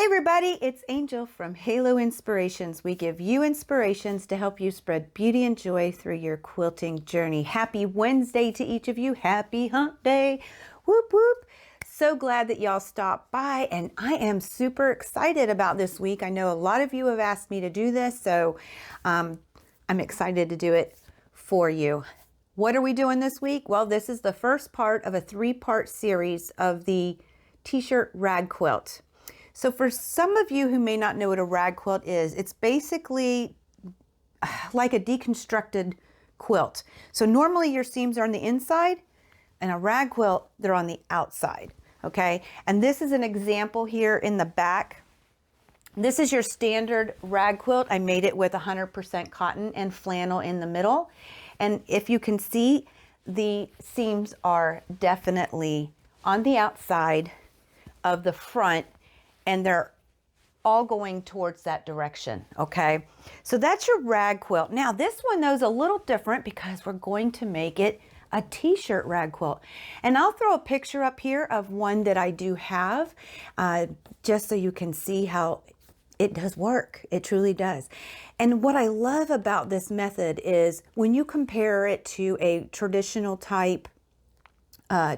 Hey everybody, it's Angel from Halo Inspirations. We give you inspirations to help you spread beauty and joy through your quilting journey. Happy Wednesday to each of you. Happy hump day. Whoop whoop. So glad that y'all stopped by, and I am super excited about this week. I know a lot of you have asked me to do this, so I'm excited to do it for you. What are we doing this week? Well, this is the first part of a 3-part series of the T-Shirt Rag Quilt. So for some of you who may not know what a rag quilt is, it's basically like a deconstructed quilt. So normally your seams are on the inside, and a rag quilt, they're on the outside, okay? And this is an example here in the back. This is your standard rag quilt. I made it with 100% cotton and flannel in the middle. And if you can see, the seams are definitely on the outside of the front, and they're all going towards that direction, okay? So that's your rag quilt. Now this one though is a little different because we're going to make it a T-shirt rag quilt. And I'll throw a picture up here of one that I do have, just so you can see how it does work. It truly does. And what I love about this method is when you compare it to a traditional type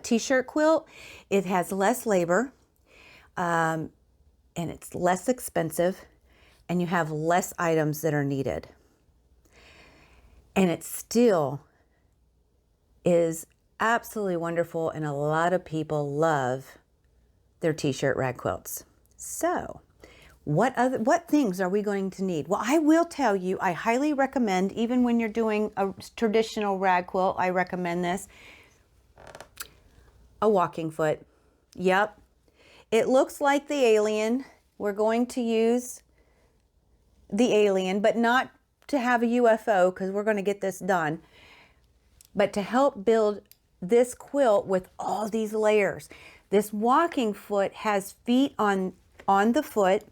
T-shirt quilt, it has less labor, and it's less expensive, and you have less items that are needed. And it still is absolutely wonderful, and a lot of people love their T-shirt rag quilts. So what things are we going to need? Well, I will tell you, I highly recommend, even when you're doing a traditional rag quilt, I recommend this, a walking foot. Yep. It looks like the alien. We're going to use the alien, but not to have a UFO, because we're going to get this done, but to help build this quilt with all these layers. This walking foot has feet on the foot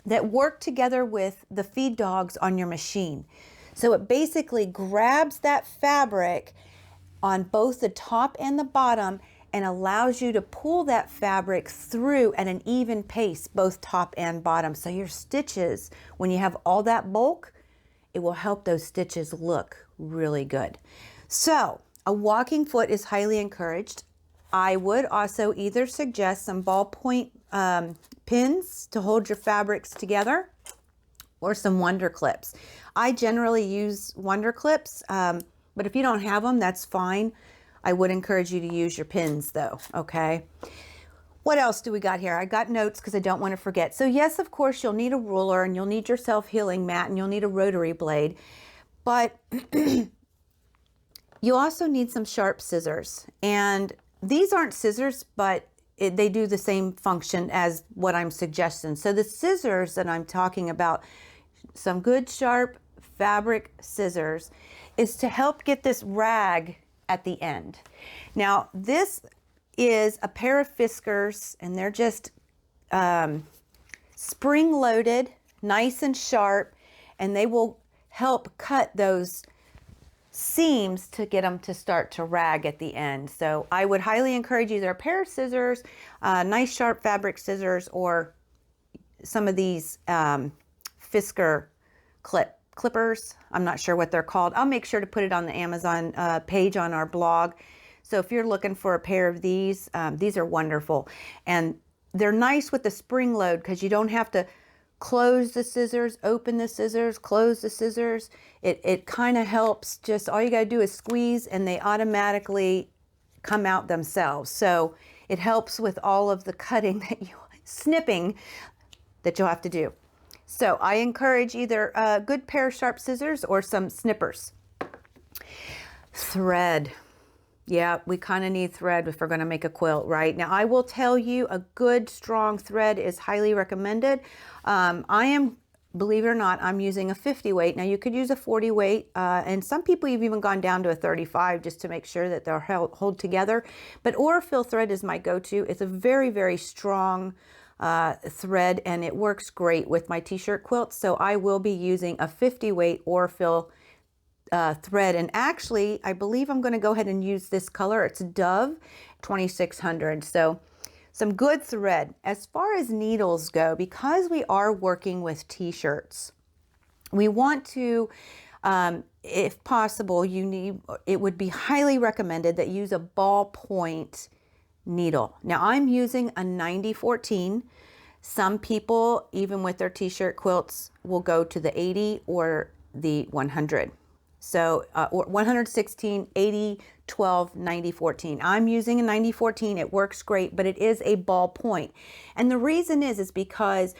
that work together with the feed dogs on your machine. So it basically grabs that fabric on both the top and the bottom and allows you to pull that fabric through at an even pace, both top and bottom. So your stitches, when you have all that bulk, it will help those stitches look really good. So a walking foot is highly encouraged. I would also either suggest some ballpoint pins to hold your fabrics together, or some Wonder Clips. I generally use Wonder Clips, but if you don't have them, that's fine. I would encourage you to use your pins though, okay? What else do we got here? I got notes because I don't want to forget. So yes, of course, you'll need a ruler, and you'll need your self-healing mat, and you'll need a rotary blade, but you also need some sharp scissors. And these aren't scissors, but they do the same function as what I'm suggesting. So the scissors that I'm talking about, some good sharp fabric scissors, is to help get this rag at the end. Now this is a pair of Fiskars, and they're just spring loaded, nice and sharp, and they will help cut those seams to get them to start to rag at the end. So I would highly encourage either a pair of scissors, nice sharp fabric scissors, or some of these Fiskar clippers. I'm not sure what they're called. I'll make sure to put it on the Amazon page on our blog. So if you're looking for a pair of these are wonderful. And they're nice with the spring load, because you don't have to close the scissors, open the scissors, close the scissors. It kind of helps, just all you got to do is squeeze and they automatically come out themselves. So it helps with all of the cutting snipping that you'll have to do. So I encourage either a good pair of sharp scissors or some snippers. Thread. Yeah, we kind of need thread if we're going to make a quilt, right? Now I will tell you, a good strong thread is highly recommended. Believe it or not, I'm using a 50 weight. Now you could use a 40 weight, and some people have even gone down to a 35 just to make sure that they'll hold together. But Orifil thread is my go-to. It's a very, very strong thread, and it works great with my T-shirt quilts. So I will be using a 50 weight Orifil thread, and actually I believe I'm going to go ahead and use this color. It's Dove 2600. So some good thread. As far as needles go, because we are working with t-shirts, we want to, if possible, it would be highly recommended that you use a ballpoint needle. Now I'm using a 90-14. Some people, even with their t-shirt quilts, will go to the 80 or the 100. So, or 116, 80, 12, 90-14. I'm using a 90-14. It works great, but it is a ballpoint. And the reason is because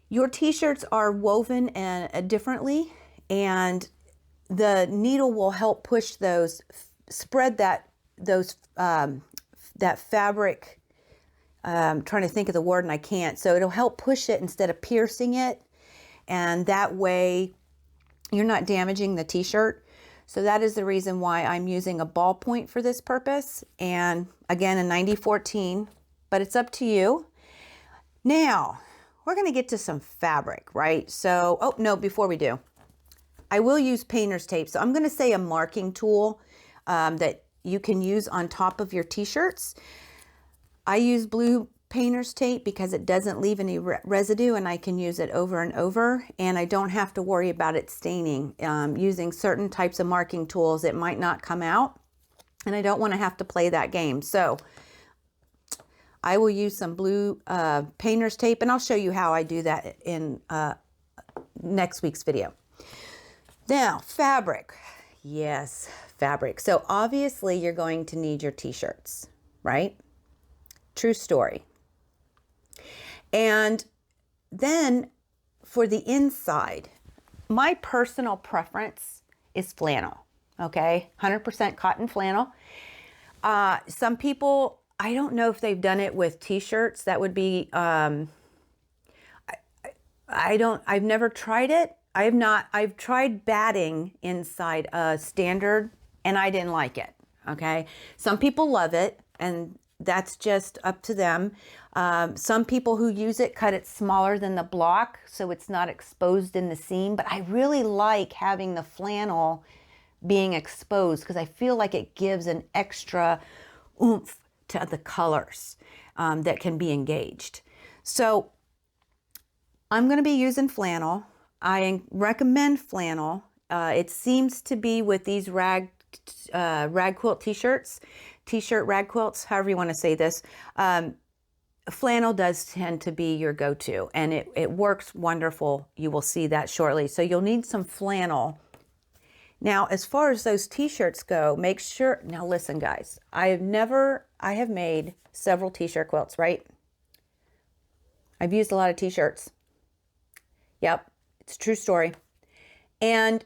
your t-shirts are woven differently, and the needle will help push those, spread that fabric. I'm trying to think of the word and I can't. So it'll help push it instead of piercing it. And that way you're not damaging the t-shirt. So that is the reason why I'm using a ballpoint for this purpose. And again, a 90-14, but it's up to you. Now we're going to get to some fabric, right? So, oh no, before we do, I will use painter's tape. So I'm going to say a marking tool that you can use on top of your t-shirts. I use blue painter's tape because it doesn't leave any residue, and I can use it over and over, and I don't have to worry about it staining. Using certain types of marking tools, it might not come out, and I don't want to have to play that game. So I will use some blue painter's tape, and I'll show you how I do that in next week's video. Now, fabric. Yes, fabric. So obviously you're going to need your t-shirts, right? True story. And then for the inside, my personal preference is flannel, okay? 100% cotton flannel. Some people, I don't know if they've done it with t-shirts. That would be, I've never tried it. I've tried batting inside a standard and I didn't like it, okay? Some people love it, and that's just up to them. Some people who use it cut it smaller than the block so it's not exposed in the seam, but I really like having the flannel being exposed because I feel like it gives an extra oomph to the colors that can be engaged. So I'm going to be using flannel. I recommend flannel. It seems to be with these rag quilt t-shirts, T-shirt rag quilts, however you want to say this, flannel does tend to be your go-to, and it works wonderful. You will see that shortly. So you'll need some flannel. Now, as far as those t-shirts go, make sure, now listen guys, I have made several t-shirt quilts, right? I've used a lot of t-shirts. Yep, it's a true story. And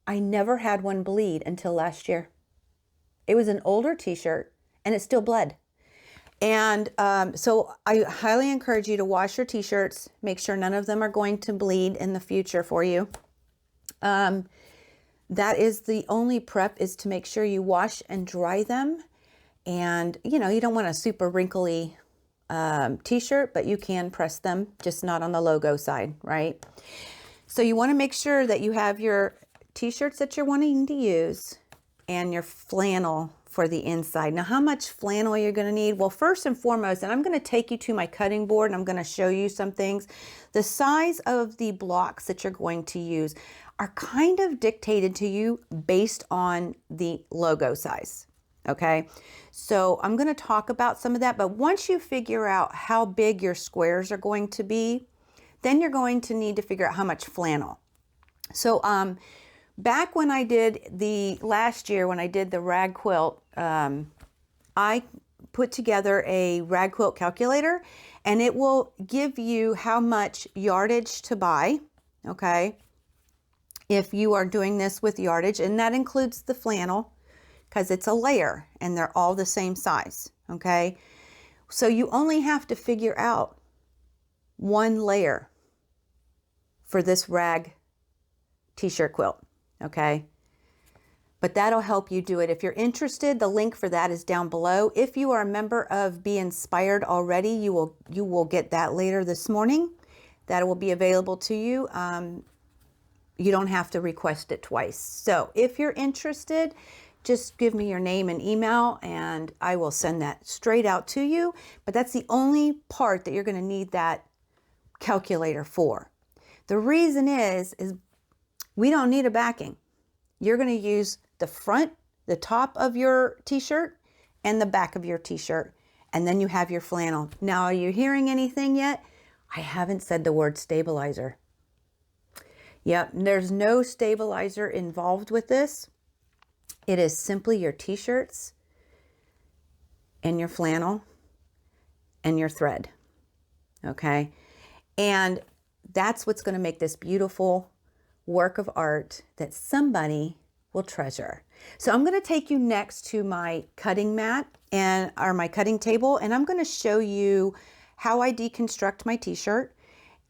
I never had one bleed until last year. It was an older t-shirt and it still bled. And so I highly encourage you to wash your t-shirts. Make sure none of them are going to bleed in the future for you. That is the only prep, is to make sure you wash and dry them. And you know, you don't want a super wrinkly t-shirt, but you can press them, just not on the logo side, right? So you want to make sure that you have your t-shirts that you're wanting to use and your flannel for the inside. Now, how much flannel you're going to need? Well, first and foremost, and I'm going to take you to my cutting board and I'm going to show you some things. The size of the blocks that you're going to use are kind of dictated to you based on the logo size. Okay, so I'm going to talk about some of that, but once you figure out how big your squares are going to be, then you're going to need to figure out how much flannel. So back when I did last year when I did the rag quilt, I put together a rag quilt calculator, and it will give you how much yardage to buy, okay, if you are doing this with yardage, and that includes the flannel because it's a layer and they're all the same size, okay? So you only have to figure out one layer for this rag t-shirt quilt, okay? But that'll help you do it. If you're interested, the link for that is down below. If you are a member of Be Inspired already, you will get that later this morning. That will be available to you. You don't have to request it twice. So if you're interested, just give me your name and email and I will send that straight out to you. But that's the only part that you're going to need that calculator for. The reason is we don't need a backing. You're going to use the front, the top of your t-shirt and the back of your t-shirt, and then you have your flannel. Now, are you hearing anything yet? I haven't said the word stabilizer. Yep, there's no stabilizer involved with this. It is simply your t-shirts and your flannel and your thread, okay? And that's what's going to make this beautiful work of art that somebody will treasure. So I'm going to take you next to my cutting mat or my cutting table, and I'm going to show you how I deconstruct my t-shirt,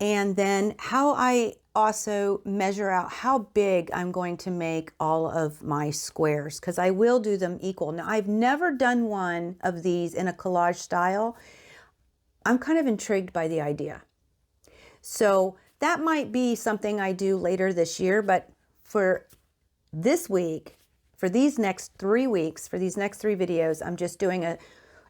and then how I also measure out how big I'm going to make all of my squares, because I will do them equal. Now, I've never done one of these in a collage style. I'm kind of intrigued by the idea. So that might be something I do later this year, but for this week, for these next 3 weeks, for these next 3 videos, I'm just doing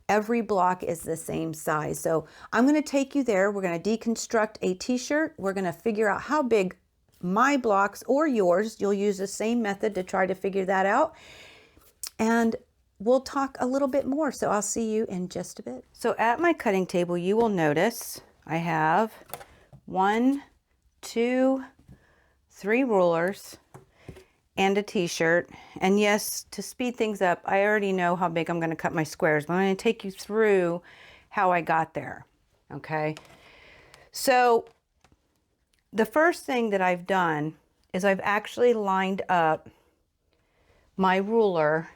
every block is the same size. So I'm going to take you there. We're going to deconstruct a t-shirt. We're going to figure out how big my blocks or yours, you'll use the same method to try to figure that out. And we'll talk a little bit more. So I'll see you in just a bit. So at my cutting table, you will notice I have 1, 2, 3 rulers and a t-shirt. And yes, to speed things up, I already know how big I'm going to cut my squares, but I'm going to take you through how I got there. Okay. So the first thing that I've done is I've actually lined up my ruler,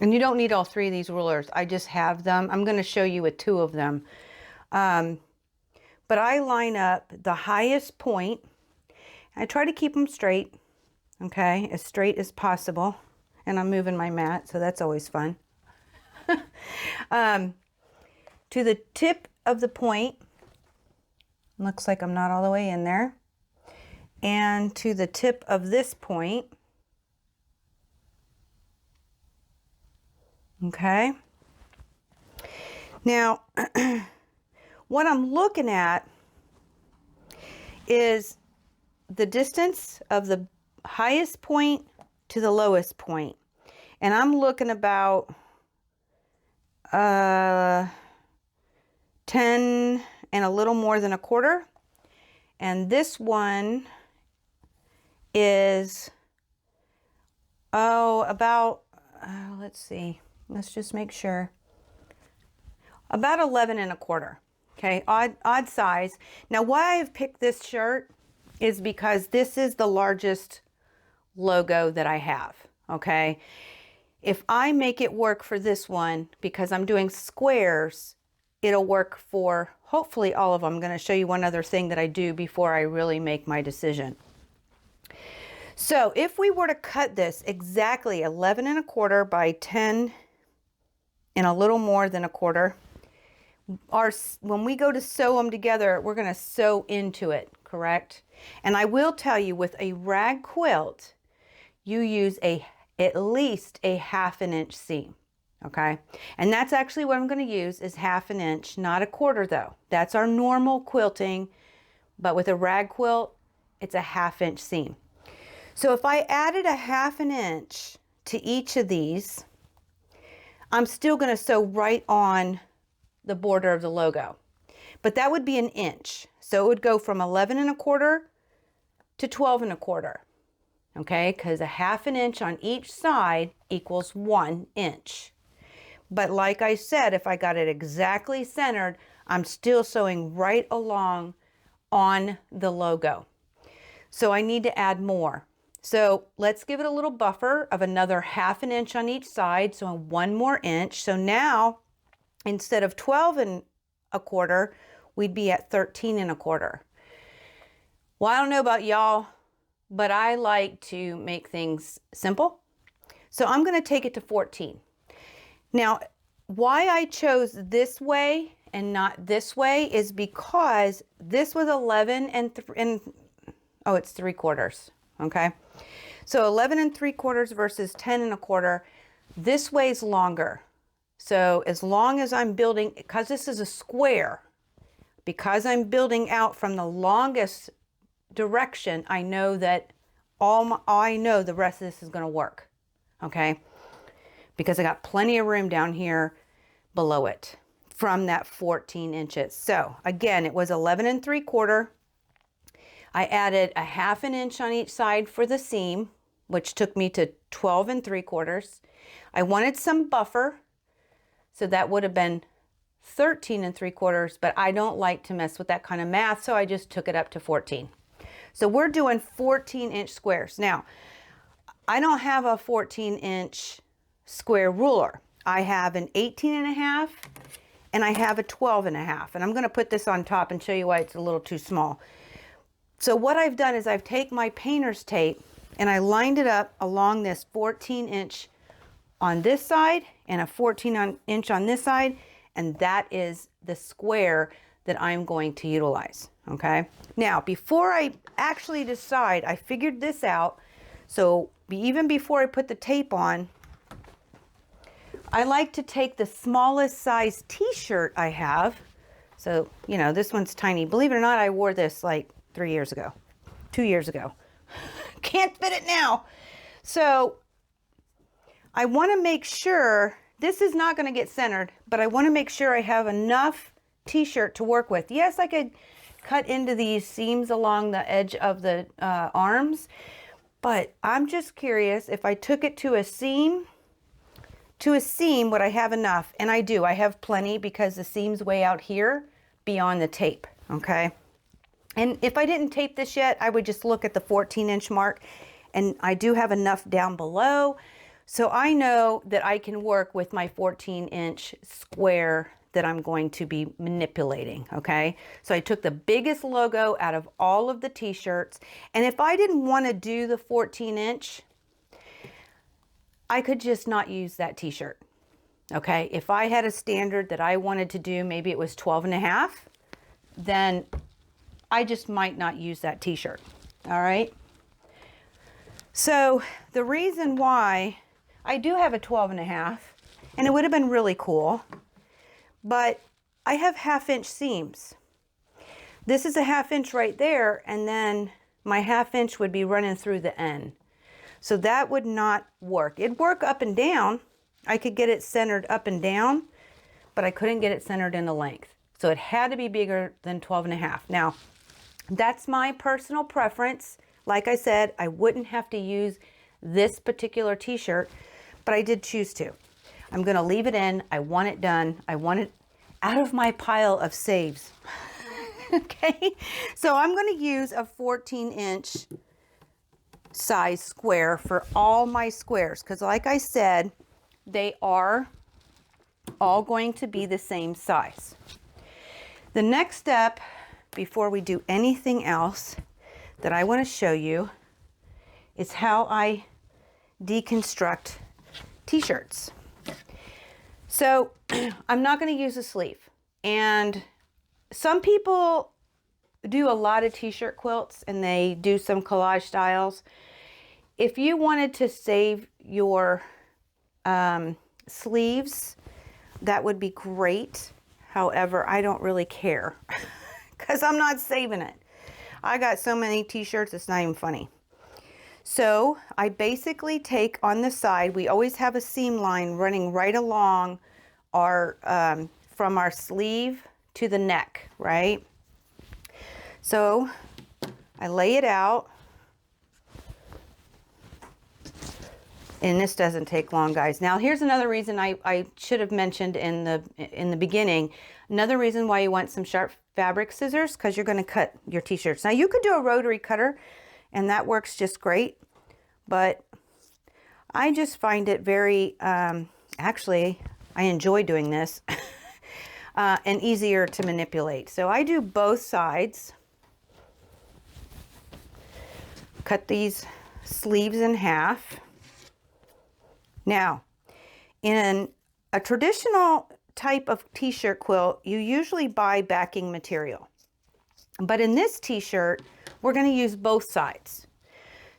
and you don't need all 3 of these rulers. I just have them. I'm going to show you with 2 of them. But I line up the highest point. I try to keep them straight. Okay, as straight as possible. And I'm moving my mat, so that's always fun. To the tip of the point, looks like I'm not all the way in there. And to the tip of this point. Okay. Now, what I'm looking at is the distance of the highest point to the lowest point, and I'm looking about 10 and a little more than a quarter, and this one is about let's see, let's just make sure, about 11 and a quarter. Okay, odd size. Now, why I've picked this shirt is because this is the largest logo that I have. Okay, if I make it work for this one, because I'm doing squares, it'll work for hopefully all of them. I'm going to show you one other thing that I do before I really make my decision. So if we were to cut this exactly 11 and a quarter by 10 and a little more than a quarter, when we go to sew them together, we're going to sew into it, correct? And I will tell you, with a rag quilt, you use at least a 1/2 inch seam, okay? And that's actually what I'm going to use, is 1/2 inch, not a quarter though. That's our normal quilting, but with a rag quilt, it's a 1/2 inch seam. So if I added a 1/2 inch to each of these, I'm still going to sew right on the border of the logo, but that would be 1 inch. So it would go from 11 and a quarter to 12 and a quarter. Okay, because a 1/2 inch on each side equals 1 inch. But like I said, if I got it exactly centered, I'm still sewing right along on the logo. So I need to add more. So let's give it a little buffer of another 1/2 inch on each side, so 1 more inch. So now, instead of 12 and a quarter, we'd be at 13 and a quarter. Well, I don't know about y'all, but I like to make things simple. So I'm going to take it to 14. Now, why I chose this way and not this way is because this was 11 and oh, it's 3/4. Okay. So 11 3/4 versus 10 1/4. This way's longer. So as long as I'm building, because this is a square, because I'm building out from the longest direction, I know that I know the rest of this is going to work. Okay. Because I got plenty of room down here below it from that 14 inches. So again, it was 11 3/4. I added a 1/2 inch on each side for the seam, which took me to 12 3/4. I wanted some buffer, so that would have been 13 3/4, but I don't like to mess with that kind of math, so I just took it up to 14. So we're doing 14-inch squares. Now, I don't have a 14-inch square ruler. I have an 18.5 and I have a 12.5, and I'm going to put this on top and show you why it's a little too small. So what I've done is I've taken my painter's tape and I lined it up along this 14-inch on this side and a 14-inch on this side, and that is the square that I'm going to utilize. Okay. Now, before I actually decide, I figured this out. So even before I put the tape on, I like to take the smallest size T-shirt I have. So, you know, this one's tiny. Believe it or not, I wore this like 2 years ago. Can't fit it now. So I want to make sure this is not going to get centered, but I want to make sure I have enough T-shirt to work with. Yes, I could cut into these seams along the edge of the arms, but I'm just curious if I took it to a seam, would I have enough? And I do. I have plenty because the seam's way out here beyond the tape. Okay. And if I didn't tape this yet, I would just look at the 14-inch mark, and I do have enough down below. So I know that I can work with my 14-inch square that I'm going to be manipulating. Okay. So I took the biggest logo out of all of the T-shirts. And if I didn't want to do the 14-inch, I could just not use that T-shirt. Okay. If I had a standard that I wanted to do, maybe it was 12.5, then I just might not use that T-shirt. All right. So the reason why I do have a 12.5, and it would have been really cool, but I have 1/2 inch seams. This is a 1/2 inch right there, and then my 1/2 inch would be running through the end. So that would not work. It'd work up and down. I could get it centered up and down, but I couldn't get it centered in the length. So it had to be bigger than 12.5. Now, that's my personal preference. Like I said, I wouldn't have to use this particular T-shirt, but I did choose to. I'm going to leave it in. I want it done. I want it out of my pile of saves. Okay. So I'm going to use a 14-inch size square for all my squares, because like I said, they are all going to be the same size. The next step before we do anything else that I want to show you is how I deconstruct T-shirts. So I'm not going to use a sleeve, and some people do a lot of T-shirt quilts and they do some collage styles. If you wanted to save your sleeves, that would be great. However, I don't really care because I'm not saving it. I got so many T-shirts, it's not even funny. So I basically take on the side, we always have a seam line running right along our, from our sleeve to the neck, right? So I lay it out. And this doesn't take long, guys. Now, here's another reason I should have mentioned in the beginning. Another reason why you want some sharp fabric scissors, because you're going to cut your T-shirts. Now, you could do a rotary cutter, and that works just great. But I just find it very, actually, I enjoy doing this, and easier to manipulate. So I do both sides. Cut these sleeves in half. Now, in a traditional type of T-shirt quilt, you usually buy backing material. But in this T-shirt, we're going to use both sides.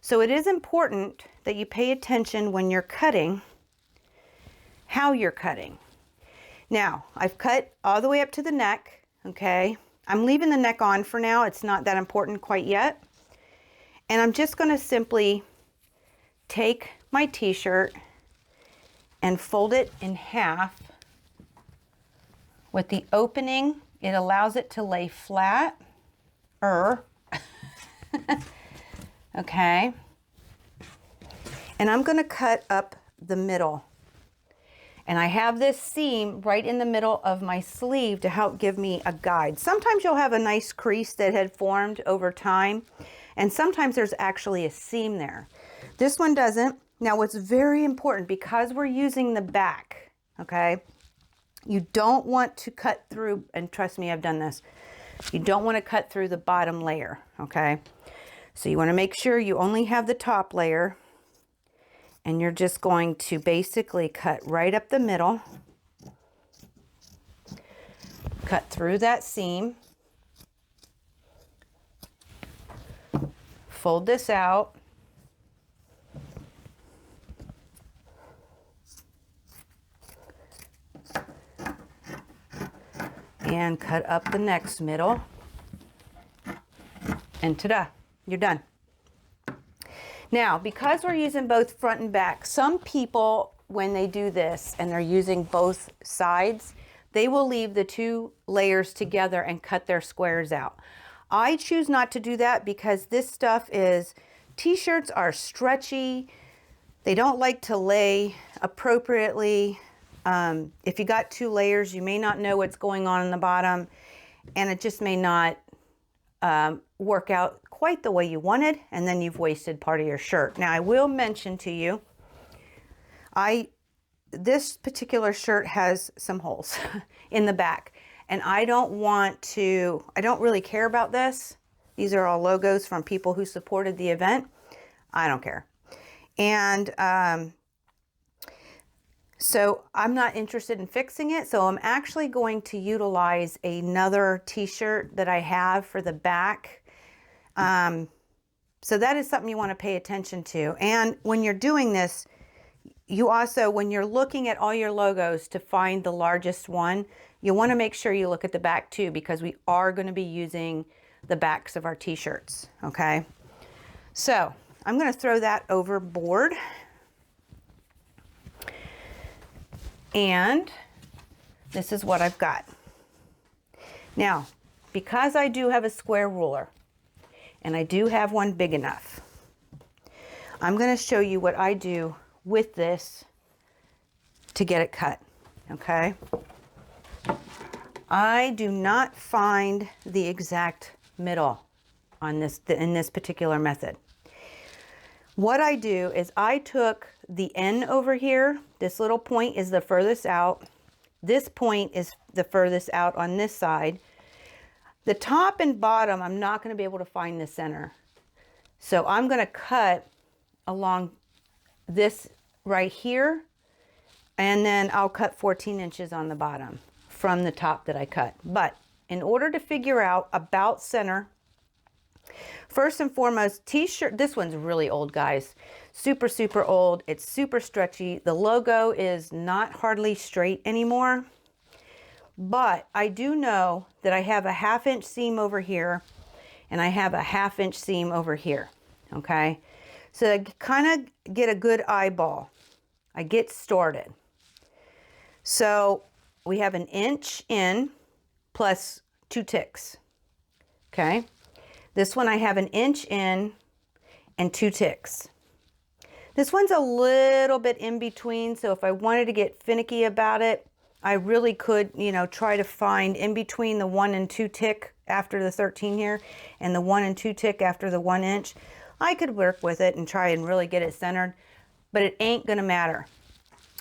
So it is important that you pay attention when you're cutting, how you're cutting. Now, I've cut all the way up to the neck, okay? I'm leaving the neck on for now. It's not that important quite yet. And I'm just going to simply take my t-shirt and fold it in half. With the opening, it allows it to lay flat. Okay. And I'm going to cut up the middle. And I have this seam right in the middle of my sleeve to help give me a guide. Sometimes you'll have a nice crease that had formed over time, and sometimes there's actually a seam there. This one doesn't. Now what's very important, because we're using the back, okay, you don't want to cut through, and trust me, I've done this, you don't want to cut through the bottom layer, okay? So you want to make sure you only have the top layer, and you're just going to basically cut right up the middle, cut through that seam, fold this out, and cut up the next middle, and ta-da, you're done. Now, because we're using both front and back, some people, when they do this and they're using both sides, they will leave the two layers together and cut their squares out. I choose not to do that because this stuff is, t-shirts are stretchy. They don't like to lay appropriately. If you got two layers, you may not know what's going on in the bottom, and it just may not work out quite the way you wanted, and then you've wasted part of your shirt. Now, I will mention to you, this particular shirt has some holes in the back, and I don't really care about this. These are all logos from people who supported the event. I don't care. And so I'm not interested in fixing it. So I'm actually going to utilize another t-shirt that I have for the back. So that is something you want to pay attention to. And when you're doing this, you also, when you're looking at all your logos to find the largest one, you want to make sure you look at the back too, because we are going to be using the backs of our t-shirts. Okay. So I'm going to throw that overboard. And this is what I've got. Now, because I do have a square ruler, and I do have one big enough, I'm going to show you what I do with this to get it cut, okay? I do not find the exact middle on this, in this particular method. What I do is I took the N over here. This little point is the furthest out. This point is the furthest out on this side. The top and bottom, I'm not going to be able to find the center. So I'm going to cut along this right here, and then I'll cut 14 inches on the bottom from the top that I cut. But in order to figure out about center, first and foremost, t-shirt, this one's really old, guys. Super, super old. It's super stretchy. The logo is not hardly straight anymore. But I do know that I have a 1/2 inch seam over here, and I have a 1/2 inch seam over here, okay? So I kind of get a good eyeball. I get started. So we have 1 inch in plus 2 ticks, okay? This one I have 1 inch in and 2 ticks. This one's a little bit in between, so if I wanted to get finicky about it, I really could, you know, try to find in between the 1 and 2 tick after the 13 here and the 1 and 2 tick after the 1 inch. I could work with it and try and really get it centered, but it ain't gonna matter.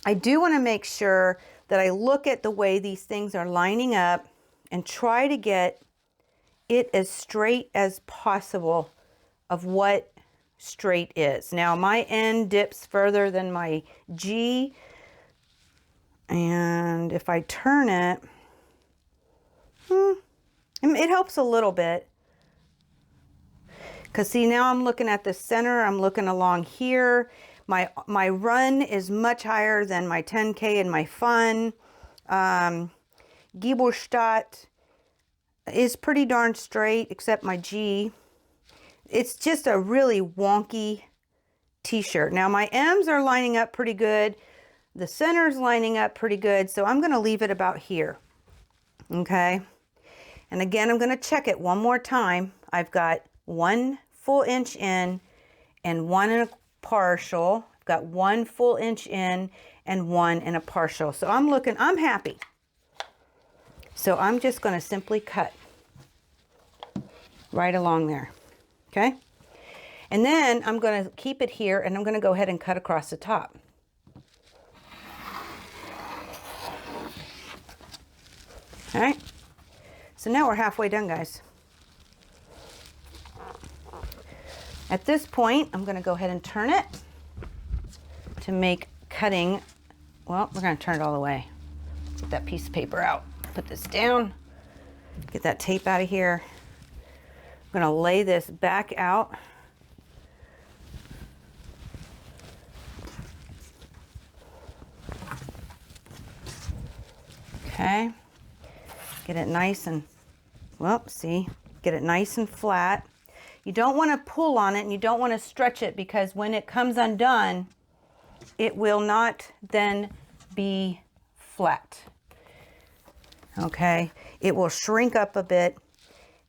I do want to make sure that I look at the way these things are lining up and try to get it as straight as possible of what straight is. Now my N dips further than my G, and if I turn it, it helps a little bit. Because see, now I'm looking at the center, I'm looking along here. My run is much higher than my 10K and my fun. Giebelstadt is pretty darn straight, except my G. It's just a really wonky t-shirt. Now my M's are lining up pretty good. The center's lining up pretty good, so I'm gonna leave it about here, okay? And again, I'm gonna check it one more time. I've got 1 full inch in and 1 and a partial. I've got 1 full inch in and 1 and a partial. So I'm happy. So I'm just gonna simply cut right along there, okay? And then I'm gonna keep it here and I'm gonna go ahead and cut across the top. All right, so now we're halfway done, guys. At this point, I'm gonna go ahead and turn it to make cutting, well, we're gonna turn it all the way. Get that piece of paper out, put this down, get that tape out of here. I'm gonna lay this back out. Okay. Get it nice and, well, see, get it nice and flat. You don't want to pull on it and you don't want to stretch it, because when it comes undone, it will not then be flat. Okay, it will shrink up a bit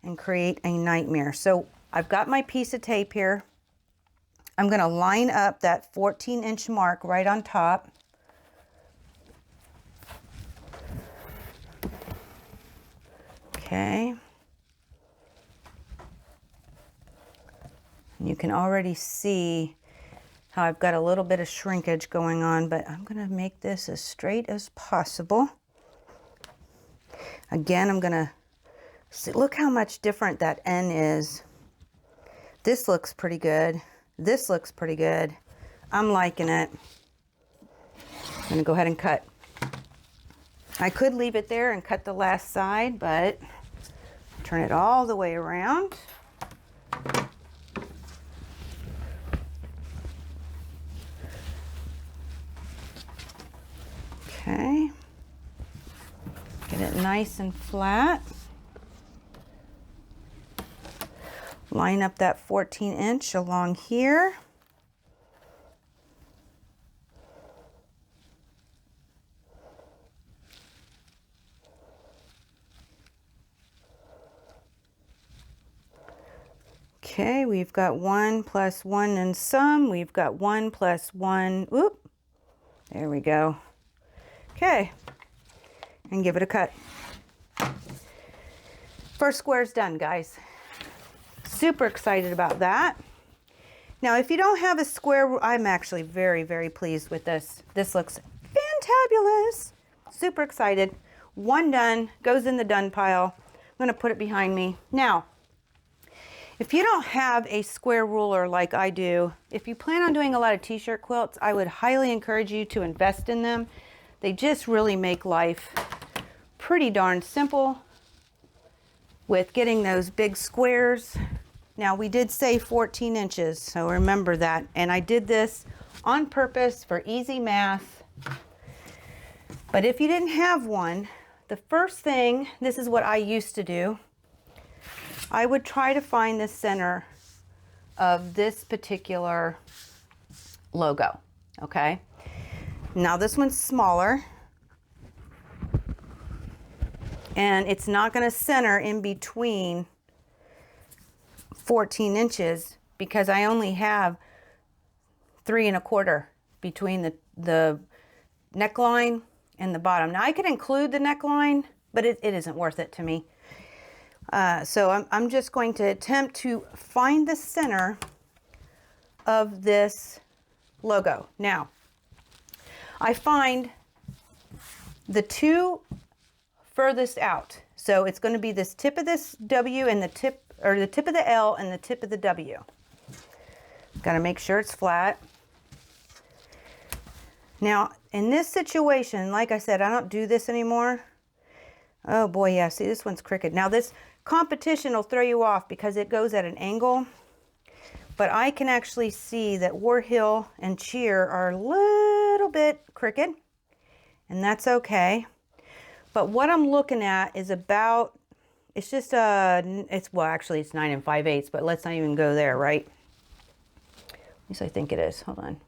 and create a nightmare. So I've got my piece of tape here. I'm going to line up that 14-inch mark right on top. Okay, and you can already see how I've got a little bit of shrinkage going on, but I'm going to make this as straight as possible. Again, I'm going to see, look how much different that N is. This looks pretty good. This looks pretty good. I'm liking it. I'm going to go ahead and cut. I could leave it there and cut the last side, but turn it all the way around. Okay. Get it nice and flat. Line up that 14-inch along here. Okay, we've got 1 plus 1 and some. We've got 1 plus 1. Oop. There we go. Okay. And give it a cut. First square's done, guys. Super excited about that. Now, if you don't have a square, I'm actually very, very pleased with this. This looks fantabulous. Super excited. 1 done, goes in the done pile. I'm going to put it behind me. Now, if you don't have a square ruler like I do, if you plan on doing a lot of t-shirt quilts, I would highly encourage you to invest in them. They just really make life pretty darn simple with getting those big squares. Now, we did say 14 inches, so remember that. And I did this on purpose for easy math. But if you didn't have one, the first thing, this is what I used to do, I would try to find the center of this particular logo, okay? Now this one's smaller, and it's not going to center in between 14 inches because I only have 3 1/4 between the neckline and the bottom. Now I could include the neckline, but it isn't worth it to me. So I'm just going to attempt to find the center of this logo. Now, I find the 2 furthest out. So it's going to be this tip of this W and the tip of the L and the tip of the W. Got to make sure it's flat. Now, in this situation, like I said, I don't do this anymore. Oh boy, yeah, see, this one's crooked. Now this competition will throw you off because it goes at an angle. but I can actually see that War Hill and Cheer are a little bit crooked, and that's okay. But what I'm looking at is about, it's just well, actually it's 9 5/8, but let's not even go there, right? At least I think it is. Hold on.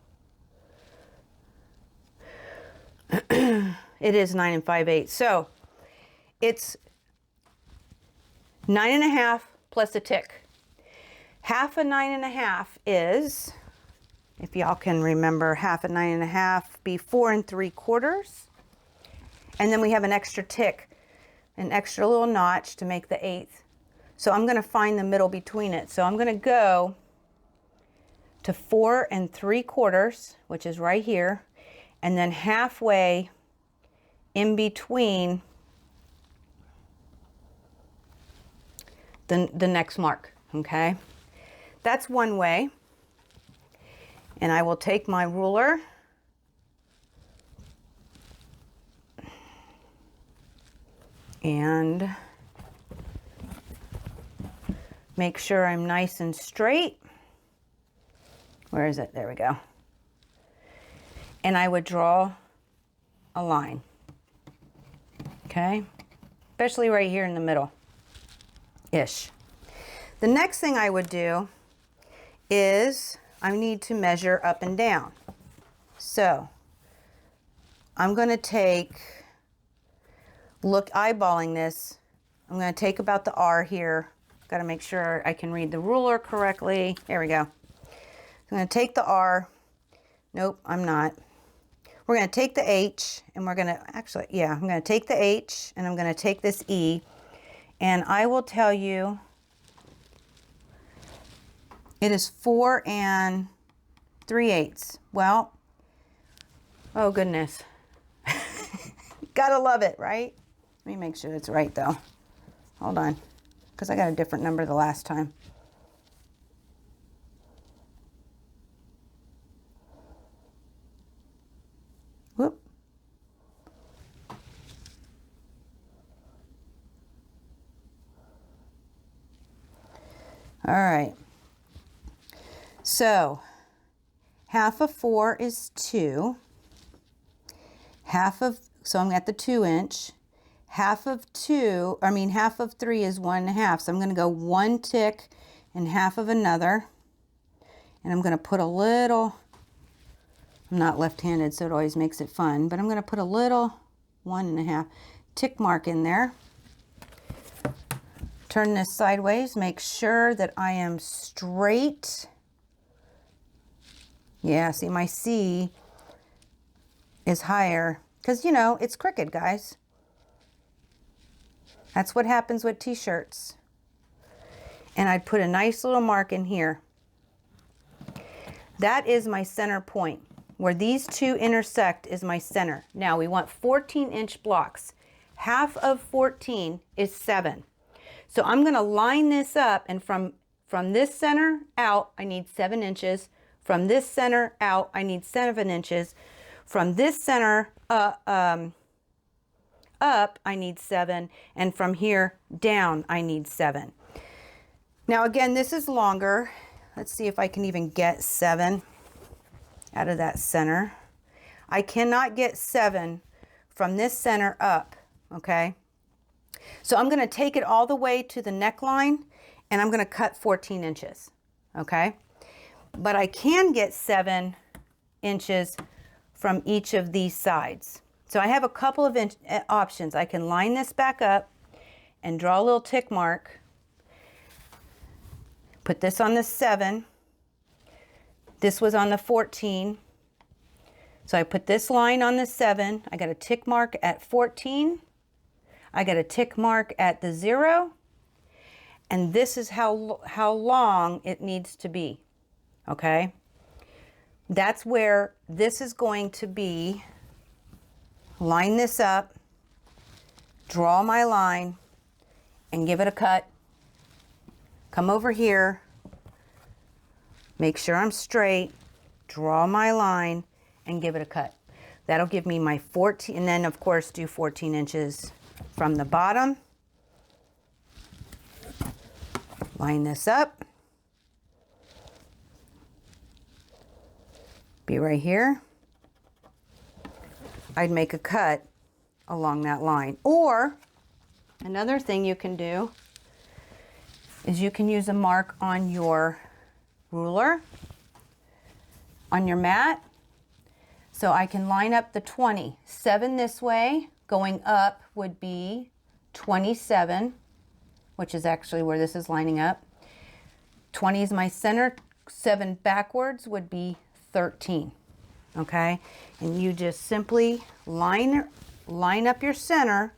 It is 9 5/8. So it's 9.5 plus a tick. Half of 9.5 is, if y'all can remember, half of 9.5 be 4 3/4. And then we have an extra tick, an extra little notch to make the 1/8. So I'm going to find the middle between it. So I'm going to go to 4 3/4, which is right here, and then halfway in between the next mark, okay? That's one way. And I will take my ruler and make sure I'm nice and straight. Where is it? There we go. And I would draw a line, okay? Especially right here in the middle-ish. The next thing I would do is I need to measure up and down. So I'm going to take, eyeballing this, I'm going to take about the R here. Got to make sure I can read the ruler correctly. There we go. I'm going to take the R. Nope, I'm not. We're going to take the H, and we're going to, actually, yeah, I'm going to take the H, and I'm going to take this E, and I will tell you it is 4 3/8. Well, oh goodness. Gotta love it, right? Let me make sure it's right though. Hold on, because I got a different number the last time. Whoop. All right. So half of 4 is 2. So I'm at the 2 inch. Half of 3 is 1.5. So I'm going to go 1 tick and half of another. And I'm going to put a little, I'm not left-handed, so it always makes it fun, but I'm going to put a little 1.5 tick mark in there. Turn this sideways, make sure that I am straight. Yeah, see, my C is higher because, you know, it's crooked, guys. That's what happens with T-shirts. And I'd put a nice little mark in here. That is my center point. Where these two intersect is my center. Now we want 14-inch blocks. Half of 14 is 7. So I'm going to line this up, and from this center out, I need 7 inches. From this center out, I need 7 inches. From this center up, I need 7. And from here down, I need 7. Now again, this is longer. Let's see if I can even get 7 out of that center. I cannot get 7 from this center up, okay? So I'm going to take it all the way to the neckline, and I'm going to cut 14 inches, okay? But I can get 7 inches from each of these sides. So I have a couple of options. I can line this back up and draw a little tick mark. Put this on the 7. This was on the 14. So I put this line on the 7. I got a tick mark at 14. I got a tick mark at the 0. And this is how long it needs to be. Okay? That's where this is going to be. Line this up, draw my line, and give it a cut. Come over here, make sure I'm straight, draw my line, and give it a cut. That'll give me my 14, and then of course do 14 inches from the bottom. Line this up, be right here, I'd make a cut along that line. Or another thing you can do is you can use a mark on your ruler, on your mat. So I can line up the 20. 7 this way, going up would be 27, which is actually where this is lining up. 20 is my center, 7 backwards would be 13, okay? And you just simply line up your center,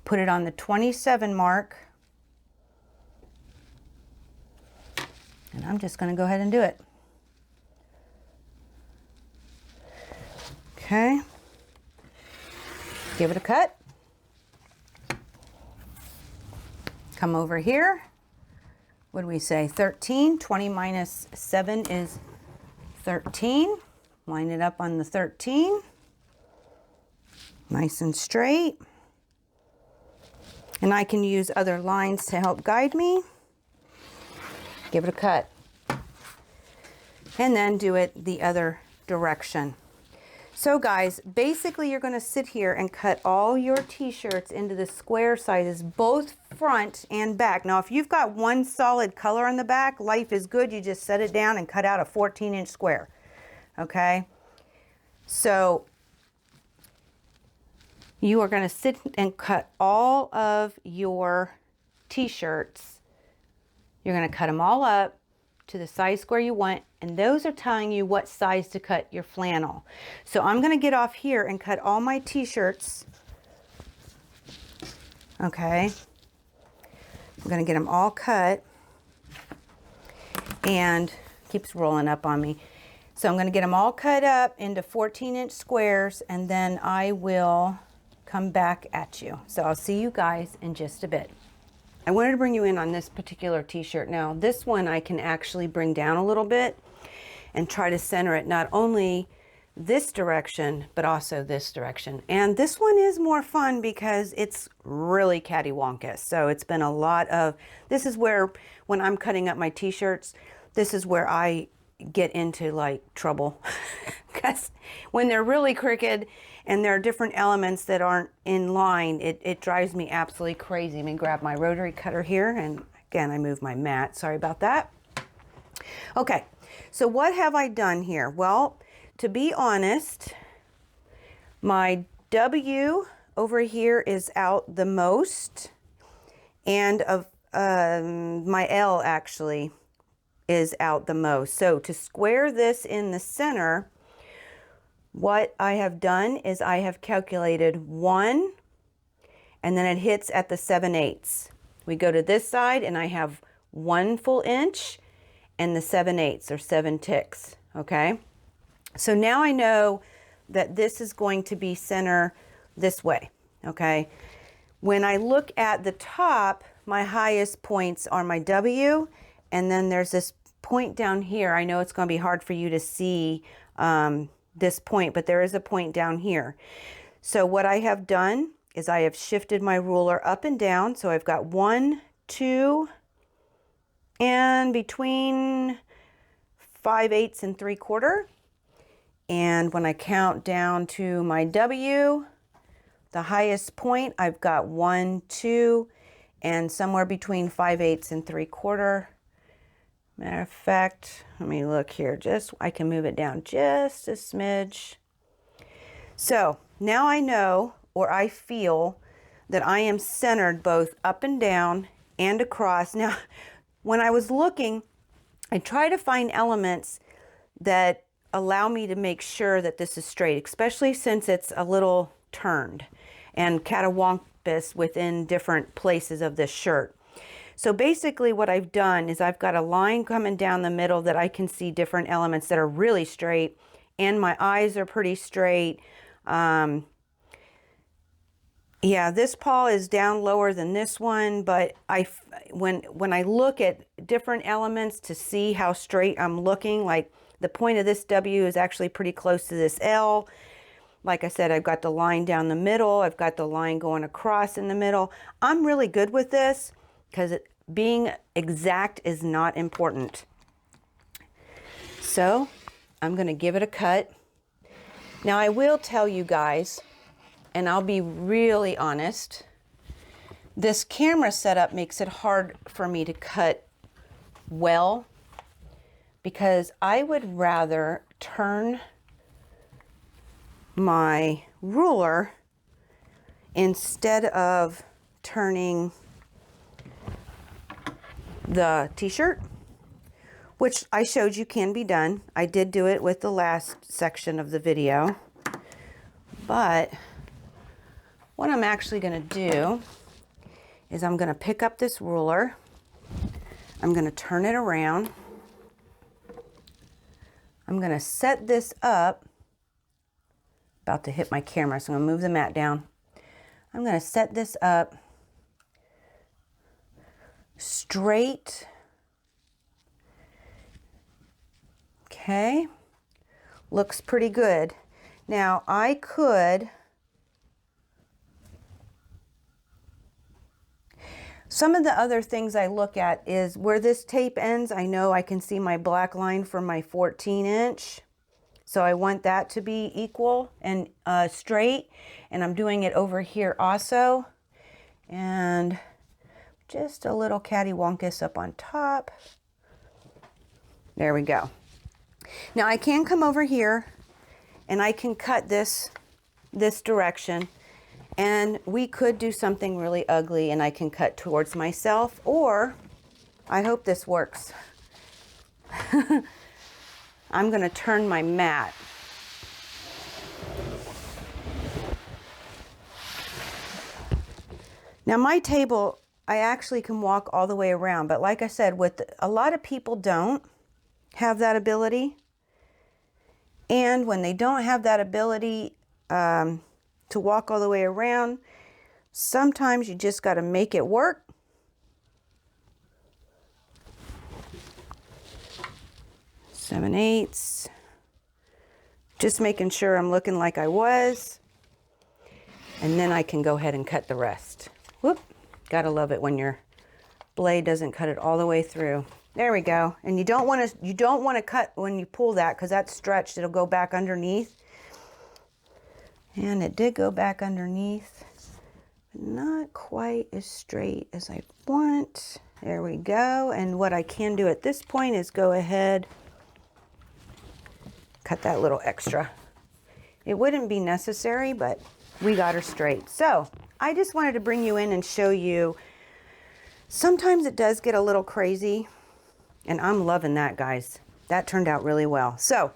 put it on the 27 mark, and I'm just gonna go ahead and do it. Okay, give it a cut. Come over here. What do we say? 13. 20 minus 7 is 13. Line it up on the 13. Nice and straight. And I can use other lines to help guide me. Give it a cut. And then do it the other direction. So guys, basically you're going to sit here and cut all your t-shirts into the square sizes, both front and back. Now if you've got one solid color on the back, life is good. You just set it down and cut out a 14-inch square. Okay, so you are going to sit and cut all of your t-shirts. You're going to cut them all up to the size square you want, and those are telling you what size to cut your flannel. So I'm going to get off here and cut all my t-shirts. Okay, I'm going to get them all cut, and keeps rolling up on me. So I'm going to get them all cut up into 14-inch squares, and then I will come back at you. So I'll see you guys in just a bit. I wanted to bring you in on this particular t-shirt. Now this one I can actually bring down a little bit and try to center it not only this direction but also this direction. And this one is more fun because it's really cattywampus. So it's been a lot of, this is where when I'm cutting up my t-shirts, this is where I get into like trouble because when they're really crooked and there are different elements that aren't in line, it drives me absolutely crazy. Let me grab my rotary cutter here, and again I move my mat, sorry about that. Okay, so what have I done here? Well, to be honest, my W over here is out the most, and of my L actually is out the most. So to square this in the center, what I have done is I have calculated 1, and then it hits at the 7/8. We go to this side and I have 1 full inch and the 7/8 or 7 ticks. Okay, so now I know that this is going to be center this way. Okay, when I look at the top, my highest points are my W, and then there's this point down here. I know it's going to be hard for you to see this point, but there is a point down here. So what I have done is I have shifted my ruler up and down. So I've got 1, 2, and between 5/8 and 3/4. And when I count down to my W, the highest point, I've got 1, 2, and somewhere between 5/8 and 3/4. Matter of fact, let me look here. I can move it down just a smidge. So now I know, or I feel, that I am centered both up and down and across. Now, when I was looking, I try to find elements that allow me to make sure that this is straight, especially since it's a little turned and cattywampus within different places of this shirt. So basically what I've done is I've got a line coming down the middle that I can see different elements that are really straight, and my eyes are pretty straight. Yeah, this paw is down lower than this one, but when I look at different elements to see how straight I'm looking, like the point of this W is actually pretty close to this L. Like I said, I've got the line down the middle. I've got the line going across in the middle. I'm really good with this, because being exact is not important. So I'm going to give it a cut. Now I will tell you guys, and I'll be really honest, this camera setup makes it hard for me to cut well, because I would rather turn my ruler instead of turning the t-shirt, which I showed you can be done. I did do it with the last section of the video, but what I'm actually going to do is I'm going to pick up this ruler, I'm going to turn it around, I'm going to set this up, about to hit my camera, so I'm going to move the mat down. I'm going to set this up straight. Okay, looks pretty good. Now I could, some of the other things I look at is where this tape ends. I know I can see my black line for my 14-inch. So I want that to be equal and straight. And I'm doing it over here also. And just a little cattywampus up on top. There we go. Now I can come over here and I can cut this direction. And we could do something really ugly and I can cut towards myself, or I hope this works. I'm going to turn my mat. Now my table, I actually can walk all the way around, but like I said, with a lot of people don't have that ability. And when they don't have that ability to walk all the way around, sometimes you just got to make it work. 7/8, just making sure I'm looking like I was, and then I can go ahead and cut the rest. Whoop, gotta love it when your blade doesn't cut it all the way through. There we go. And you don't want to cut when you pull that, because that's stretched, it'll go back underneath. And it did go back underneath, but not quite as straight as I want. There we go. And what I can do at this point is go ahead, cut that little extra. It wouldn't be necessary, but we got her straight. So I just wanted to bring you in and show you, sometimes it does get a little crazy, and I'm loving that, guys. That turned out really well. So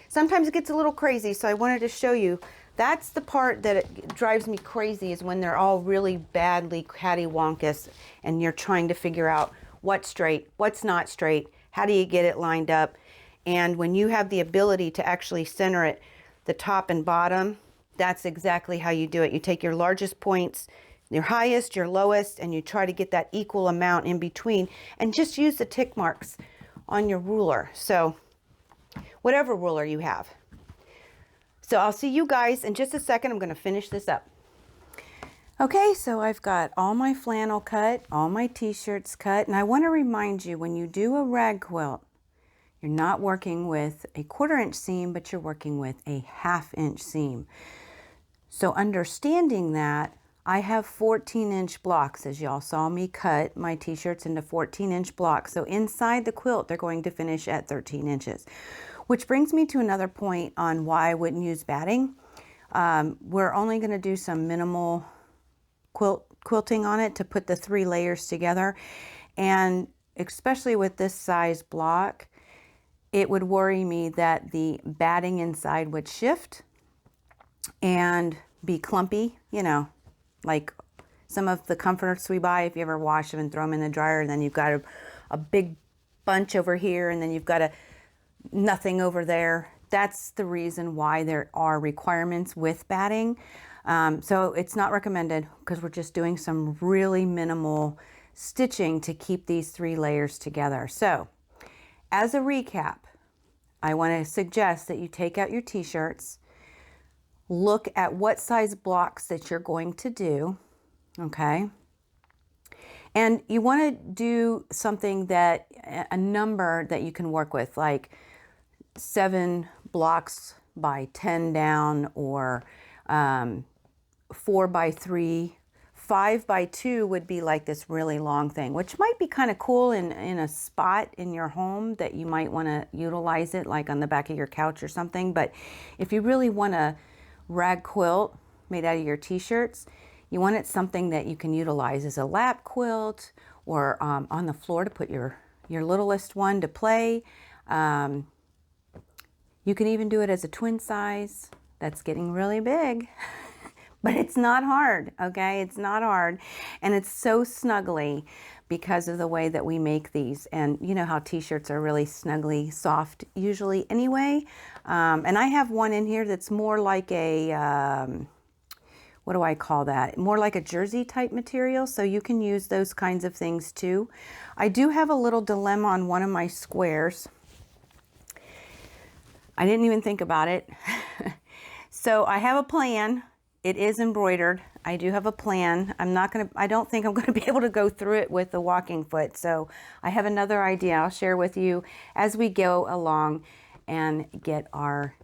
sometimes it gets a little crazy, so I wanted to show you. That's the part that it drives me crazy, is when they're all really badly cattywampus and you're trying to figure out what's straight, what's not straight, how do you get it lined up. And when you have the ability to actually center it, the top and bottom, that's exactly how you do it. You take your largest points, your highest, your lowest, and you try to get that equal amount in between, and just use the tick marks on your ruler. So whatever ruler you have. So I'll see you guys in just a second. I'm going to finish this up. Okay, so I've got all my flannel cut, all my t-shirts cut, and I want to remind you, when you do a rag quilt, you're not working with a 1/4 inch seam, but you're working with a 1/2 inch seam. So understanding that, I have 14-inch blocks, as y'all saw me cut my t-shirts into 14-inch blocks. So inside the quilt, they're going to finish at 13 inches. Which brings me to another point on why I wouldn't use batting. We're only going to do some minimal quilting on it to put the 3 layers together. And especially with this size block, it would worry me that the batting inside would shift and be clumpy, you know, like some of the comforters we buy, if you ever wash them and throw them in the dryer, and then you've got a big bunch over here, and then you've got nothing over there. That's the reason why there are requirements with batting. So it's not recommended, because we're just doing some really minimal stitching to keep these 3 layers together. So as a recap, I want to suggest that you take out your t-shirts, look at what size blocks that you're going to do, okay? And you want to do something that, a number that you can work with, like 7 blocks by 10 down, or 4 by 3. 5 by 2 would be like this really long thing, which might be kind of cool in a spot in your home that you might want to utilize it, like on the back of your couch or something. But if you really want a rag quilt made out of your t-shirts, you want it something that you can utilize as a lap quilt, or on the floor to put your littlest one to play. You can even do it as a twin size. That's getting really big. But it's not hard, okay? It's not hard. And it's so snuggly because of the way that we make these. And you know how t-shirts are really snuggly, soft usually anyway. And I have one in here that's more like a, what do I call that? More like a jersey type material. So you can use those kinds of things too. I do have a little dilemma on one of my squares. I didn't even think about it. So I have a plan. It is embroidered. I do have a plan. I don't think I'm gonna be able to go through it with the walking foot. So I have another idea I'll share with you as we go along and get our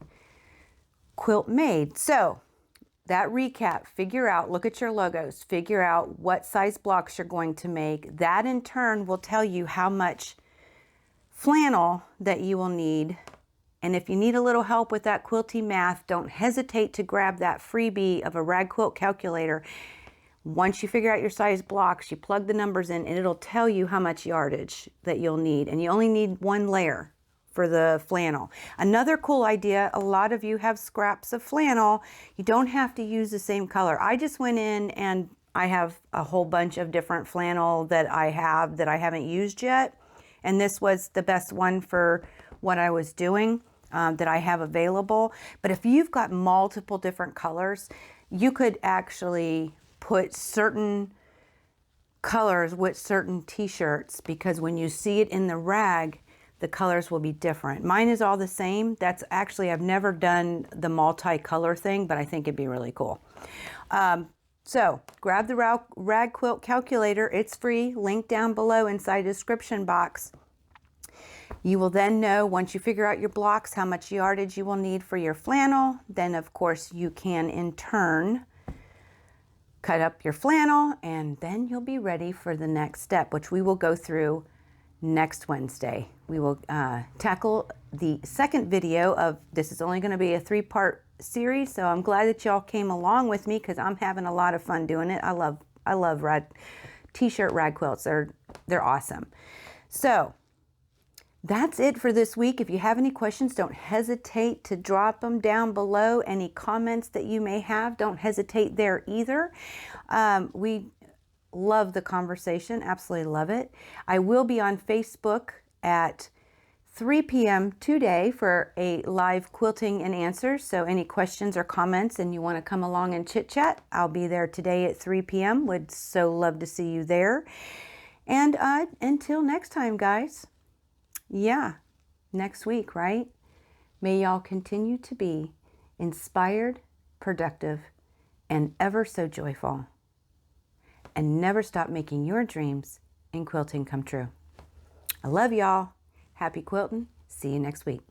quilt made. So that recap, figure out, look at your logos, figure out what size blocks you're going to make. That in turn will tell you how much flannel that you will need. And if you need a little help with that quilty math, don't hesitate to grab that freebie of a rag quilt calculator. Once you figure out your size blocks, you plug the numbers in and it'll tell you how much yardage that you'll need. And you only need 1 layer for the flannel. Another cool idea, a lot of you have scraps of flannel. You don't have to use the same color. I just went in and I have a whole bunch of different flannel that I haven't used yet. And this was the best one for what I was doing. That I have available. But if you've got multiple different colors, you could actually put certain colors with certain t-shirts, because when you see it in the rag, the colors will be different. Mine is all the same. That's actually, I've never done the multi-color thing, but I think it'd be really cool. So grab the rag quilt calculator. It's free, link down below inside the description box. You will then know, once you figure out your blocks, how much yardage you will need for your flannel. Then of course you can in turn cut up your flannel, and then you'll be ready for the next step, which we will go through next Wednesday. We will tackle the second video of, this is only going to be a 3-part series, so I'm glad that y'all came along with me because I'm having a lot of fun doing it. I love T-shirt rag quilts. They're awesome. So that's it for this week. If you have any questions, don't hesitate to drop them down below. Any comments that you may have, don't hesitate there either. We love the conversation, absolutely love it. I will be on Facebook at 3 p.m. today for a live quilting and answers. So any questions or comments and you want to come along and chit chat, I'll be there today at 3 p.m. Would so love to see you there. And until next time, guys. Yeah, next week, right? May y'all continue to be inspired, productive, and ever so joyful. And never stop making your dreams in quilting come true. I love y'all. Happy quilting. See you next week.